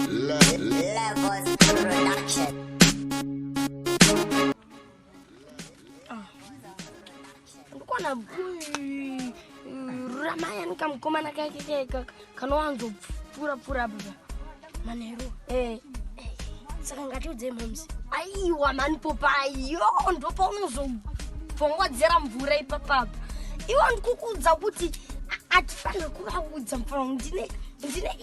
Levels production. Kona Ramayan kam komana kake kanoanzo pura baba. Manero. Saka ngatiudze momsi. Aiwa man Popai yo ndopo unozo pongwadzera mvura ipapa. Iwo ndikukudza kuti atifana kuvaudza mfanongo ndine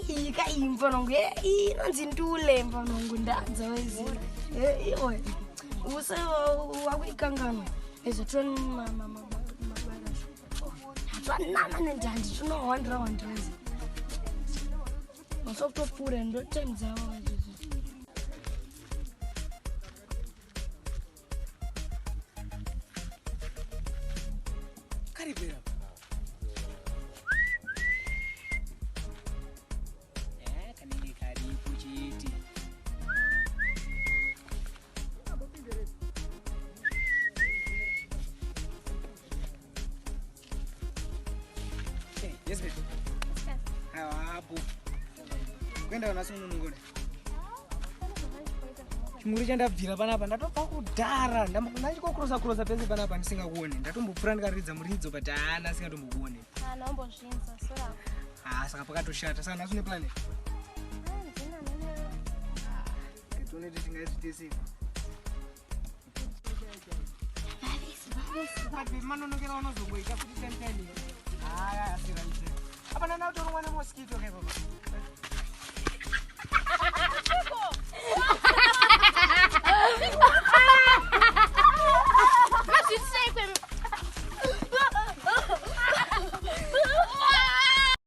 ika imfanongo inonzi ndule mfanongo ndadza wezi. Iwe use wakuikangana ezotoni mama Nama nendandi tunohondra wandrezi. Masokutopura ndo time dzawo. Karibira. Kanini karibu chiti. Yes, baby. Hapo. Kwenda unasunu ngone. Chimuri chanda bvira panapa ndatopa kudhara ndachikokrosa pese panapa ndisingakuone ndatombopfura ndikaridza muridzo but haana asingatombokuone. Naombozvinza sora. Saka pakatoshata saka nasune planet. Tone tisingazvitese. Vavisi. Manonokera unozomboita kuti tani. Asira ite. Apa nana utori mwana mosquito kai baba.